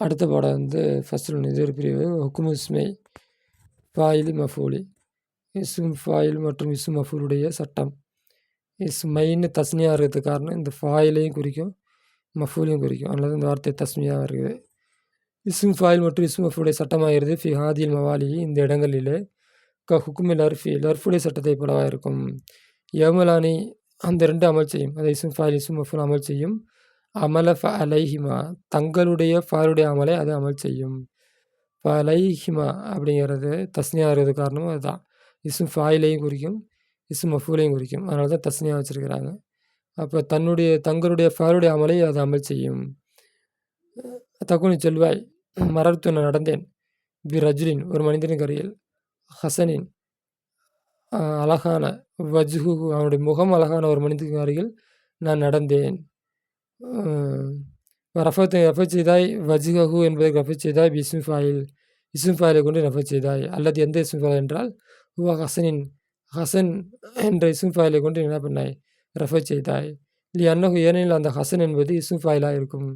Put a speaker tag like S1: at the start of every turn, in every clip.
S1: அடுத்த பாடம் வந்து ஃபஸ்ட்டு இது ஒரு பிரிவு ஹுக்குமு இஸ்மை ஃபாயில் மஃபூலி. இஸ்ம் ஃபாயில் மற்றும் இஸ்ம் மஃபூலுடைய சட்டம். இஸ்மைன்னு தஸ்னியாக இருக்கிறதுக்கு காரணம் இந்த ஃபாயிலையும் குறிக்கும் மஃபூலையும் குறிக்கும். அதனால இந்த வார்த்தை தஸ்மியாக இருக்குது. இஸ்ம் ஃபாயில் மற்றும் இஸ்ம் மஃபூலுடைய சட்டமாகிறது ஃபி ஹாதில் மவாலி இந்த இடங்களிலே ஹுக்குமில் லர்ஃபி லர்ஃபுடைய சட்டத்தை போலவாக இருக்கும். யமுலானி அந்த ரெண்டு அமல் செய்யும். அதை இஸ்ம் ஃபாயில் இஸ்ம் மஃபூல் அமல் செய்யும். அமல ஃப அலைஹிமா தங்களுடைய ஃபாலுடைய அமலை அது அமல் செய்யும். ஃப அலைஹிமா அப்படிங்கிறது தஸ்னியாக இருக்கிறது காரணமும் அதுதான். இஸ்ம் ஃபாயிலையும் குறிக்கும் இஸ்ம் மஃபூலையும் குறிக்கும். அதனால தான் தஸ்னியாக வச்சுருக்கிறாங்க. அப்போ தங்களுடைய ஃபாலுடைய அமலை அது அமல் செய்யும். தகுனி சொல்வாய் மரர்த்து நான் நடந்தேன் பி ரஜுலின் ஒரு மனிதனுக்கு அருகில் ஹசனின் அழகான வஜ்ஹு அவனுடைய முகம் அழகான ஒரு மனிதனுக்கு அருகில் நான் நடந்தேன். ரஃபத் செய்தாய் வஜ்ஹு என்பதை ரஃபத் செய்தாய் பி இஸ்ம் ஃபாயில் இஸ்ம் ஃபாயிலை கொண்டு ரஃபத் செய்தாய். அல்லது எந்த இஸ்ம் ஃபாயில் என்றால் ஹுவா ஹசனின் ஹசன் என்ற இஸ்ம் ஃபாயிலை கொண்டு என்ன பண்ணாய் ரஃபத் செய்தாய். இல்லை அன்னஹு ஏனெனில் அந்த ஹசன் என்பது இஸ்ம் ஃபாயிலாக இருக்கும்.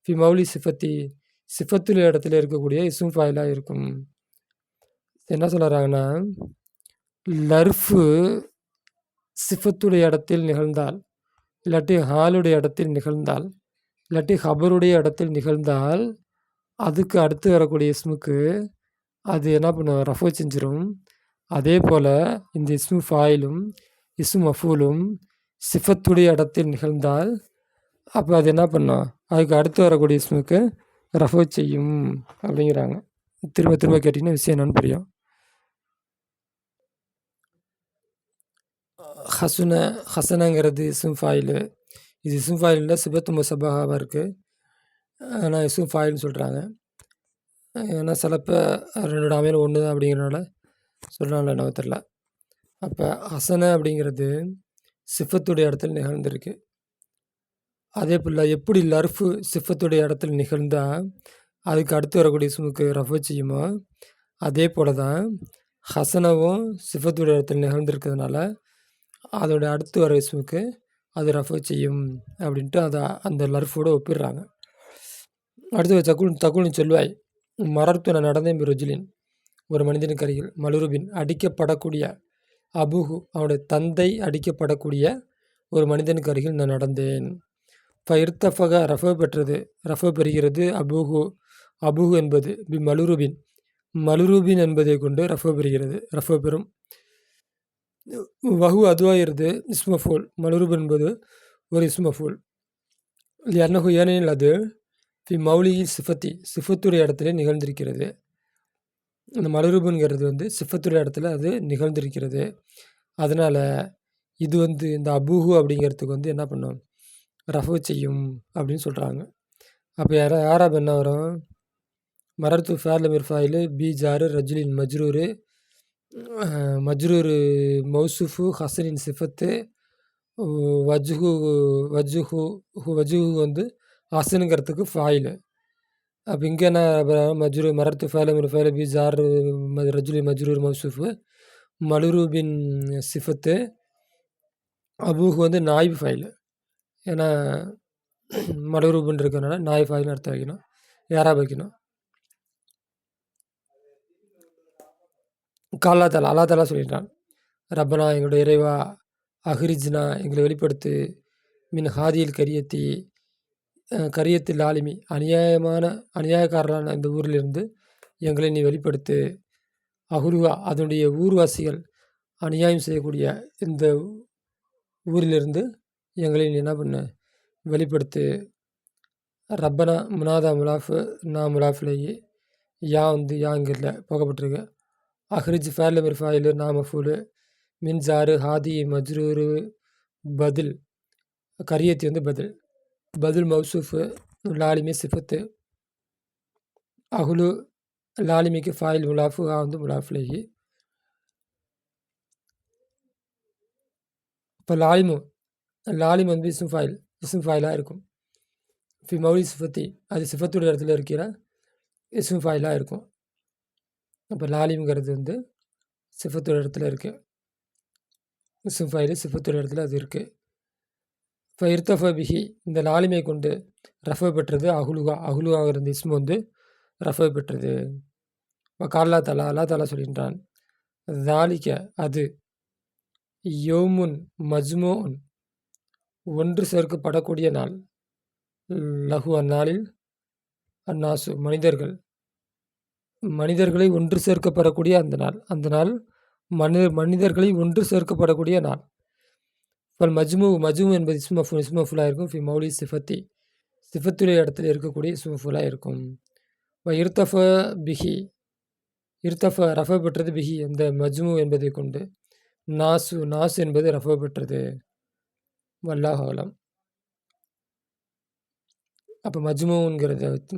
S1: ஃபி மௌலி சிஃபத்தி சிஃபத்துள்ள இடத்துல இருக்கக்கூடிய இஸ்ம் ஃபாயிலாக இருக்கும். என்ன சொல்கிறாங்கன்னா லர்ஃபு சிஃபத்துடைய இடத்தில் நிகழ்ந்தால் இல்லாட்டி ஹாலுடைய இடத்தில் நிகழ்ந்தால் இல்லாட்டி ஹபருடைய இடத்தில் நிகழ்ந்தால் அதுக்கு அடுத்து வரக்கூடிய இஸ்முக்கு அது என்ன பண்ணும் ரஃபோ செஞ்சிடும். அதே போல் இந்த இஸ்மு ஃபாயிலும் இஸ்மு மஃபூலும் சிஃபத்துடைய இடத்தில் நிகழ்ந்தால் அப்போ அது என்ன பண்ணும் அதுக்கு அடுத்து வரக்கூடிய இஸ்முக்கு ரஃபோ செய்யும் அப்படிங்கிறாங்க. திரும்ப திரும்ப கேட்டிங்கன்னா விஷயம் என்னன்னு புரியும். ஹசனங்கிறது இஸ்ம் ஃபாயிலு. இது இஸ்ம் ஃபாயிலில் சிபத்து முசபஹாவாக இருக்குது. ஆனால் இஸ்ம் ஃபாயில்னு சொல்கிறாங்க. ஏன்னா சிலப்போ ரெண்டோட அமையில் ஒன்று தான் அப்படிங்கிறனால சொல்கிறாங்களே என்ன தெரில. அப்போ ஹசன அப்படிங்கிறது சிஃபத்துடைய இடத்துல நிகழ்ந்திருக்கு. அதே போல் எப்படி லர்ஃபு சிஃபத்துடைய இடத்துல நிகழ்ந்தால் அதுக்கு அடுத்து வரக்கூடிய இஸ்முக்கு ரஃபு செய்யுமோ அதே போல் தான் ஹசனவும் சிஃபத்துடைய இடத்துல நிகழ்ந்திருக்கிறதுனால அதோட அடுத்து வர இஸ்முக்கு அது ரஃபு செய்யும் அப்படின்ட்டு அதை அந்த லர்ஃபோடு ஒப்பிடுறாங்க. அடுத்து தகுல்னு சொல்வாய் மரர்த்து நான் நடந்தேன் பிருஜிலின் ஒரு மனிதனுக்கு அருகில் மலுருபின் அடிக்கப்படக்கூடிய அபுஹு அவனுடைய தந்தை அடிக்கப்படக்கூடிய ஒரு மனிதனுக்கு அருகில் நான் நடந்தேன். ஃபயிர்த்தஃபக ரஃபோ பெற்றது ரஃபோ பெறுகிறது அபுஹு என்பது பி மலுருபின் என்பதை கொண்டு ரஃபோ பெறுகிறது ரஃபோ பெறும். வஹு அதுவாகிறது இஸ்மஃபூல் மலுருப் என்பது ஒரு இஸ்மஃபூல். அன்னஹு ஏனெனில் அது ஃபி மௌலி சிஃபத்துடைய இடத்துல நிகழ்ந்திருக்கிறது. இந்த மலுருபுங்கிறது வந்து சிஃபத்துடைய இடத்துல அது நிகழ்ந்திருக்கிறது. அதனால் இது வந்து இந்த அபூஹு அப்படிங்கிறதுக்கு வந்து என்ன பண்ணும் ரஃபு செய்யும் அப்படின்னு சொல்கிறாங்க. அப்போ யாராப் என்ன வரும் மரர்த்து ஃபேர்ல மிர்ஃபாயில் பி ஜாரு ரஜுலின் மஜ்ரூரு மௌசுஃபு ஹசனின் சிஃபத்து வஜ்ஹு வந்து ஹசனுங்கிறதுக்கு ஃபாயிலு. அப்போ இங்கே என்ன மரர்த்து ஃபேர்ல மிர்ஃபாயில் பி ஜார் ரஜுலின் மஜ்ரூர் மௌசுஃபு மலுருபின் சிஃபத்து அபூஹு வந்து நாயிப் ஃபைலு. ஏன்னா மலுருபுன்னு இருக்கிறனால நாய் ஃபாயில்னு அர்த்தம் வைக்கணும் யாராக வைக்கணும். அல்லா தாலா சொல்லிட்டான் ரப்பனா எங்களுடைய இறைவா அஹ்ரிஜ்னா எங்களை வெளிப்படுத்து மின் ஹாதியில் கரியத்தில் ஆலிமி அநியாயக்காரரான இந்த ஊரிலிருந்து எங்களை நீ வெளிப்படுத்து. அஹுருவா அதனுடைய ஊர்வாசிகள் அநியாயம் செய்யக்கூடிய இந்த ஊரிலிருந்து எங்களை நீ என்ன பண்ண வெளிப்படுத்து. ரப்பனா முனாதா முலாஃபு நான் முலாஃபிலேயே யா வந்து யா இங்கே இல்லை போகப்பட்டிருக்கு. அஹ்ரிஜ் ஃபேர்ல மிர்ஃபாயிலு நாமஃபூலு மின்சாரு ஹாதி மஜ்ரூரு பதில் கரியத்தி வந்து பதில் மௌசூஃபு லாலிமி சிஃபத்து அஹுலு லாலிமிக்கு ஃபாயில் முலாஃபு ஹா வந்து முலாஃபிலேயே. இப்போ லாலிம் வந்து இஸ்ம் ஃபாயிலாக இருக்கும். ஃபி மௌலி சிஃபத்தி அது சிஃபத்துடைய இடத்துல இருக்கிற இஸ்ம் ஃபாயிலாக இருக்கும். அப்போ லாலிம்ங்கிறது வந்து சிஃபத்துடைய இடத்துல இருக்குது. இஸ்ம் ஃபாயில் சிஃபத்துடைய இடத்துல அது இருக்குது. இர்தஃப பிஹி இந்த லாலிமை கொண்டு ரஃப பெற்றது அஹ்லுஹா அஹ்லுஹாங்கிற இந்த இஸ்மு வந்து ரஃப பெற்றது. கால்லா தலா அல்லா தாலா சொல்கின்றான் தாலிக்க அது யௌமுன் மஜ்மூன் ஒன்று சேர்க்கப்படக்கூடிய நாள் லஹு அந்நாளில் அந்நாசு மனிதர்களை ஒன்று சேர்க்கப்படக்கூடிய அந்த நாள் மனிதர்களை ஒன்று சேர்க்கப்படக்கூடிய நாள். மஜ்மு என்பது இஸ்மஃபுலாக இருக்கும். ஃபி மௌலி சிஃபத்தி சிஃபத்துடைய இடத்துல இருக்கக்கூடிய இஸ்மஃபுலாக இருக்கும். இர்தஃப பிஹி இர்தஃப ரஃப பெற்றது பிஹி அந்த மஜ்மு என்பதை கொண்டு. நாசு என்பது ரஃப பெற்றது. வல்லாஹு அலம். அப்போ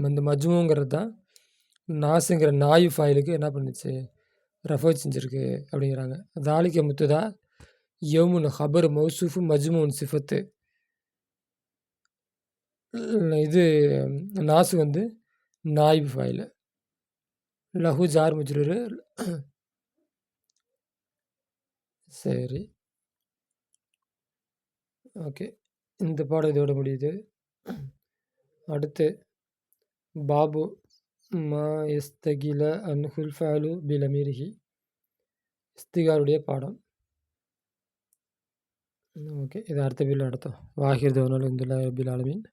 S1: அந்த மஜ்முங்கிறது தான் நாசுங்கிற நாயு ஃபாயிலுக்கு என்ன பண்ணுச்சு, ரஃபா செஞ்சுருக்கு அப்படிங்கிறாங்க. தாலிக்க முத்துதா யௌமுன் ஹபர் மௌசூஃபு மஜ்மூன் சிஃபத்து. இது நாசு வந்து நாயிபு ஃபாயிலு. லஹு ஜார் முஜ்ரூரு. சரி, ஓகே. இந்த பாடம் இதோட முடியுது. அடுத்து பாபு மா எஸ்தகில அன்ஹுல் ஃபாலு பிலமீரிஹி இஸ்திகாருடைய பாடம். ஓகே, இது அடுத்த வீடியோவில் நடத்தும். வாஹிர் தவனால் இந்த ரபில் ஆலமீன்.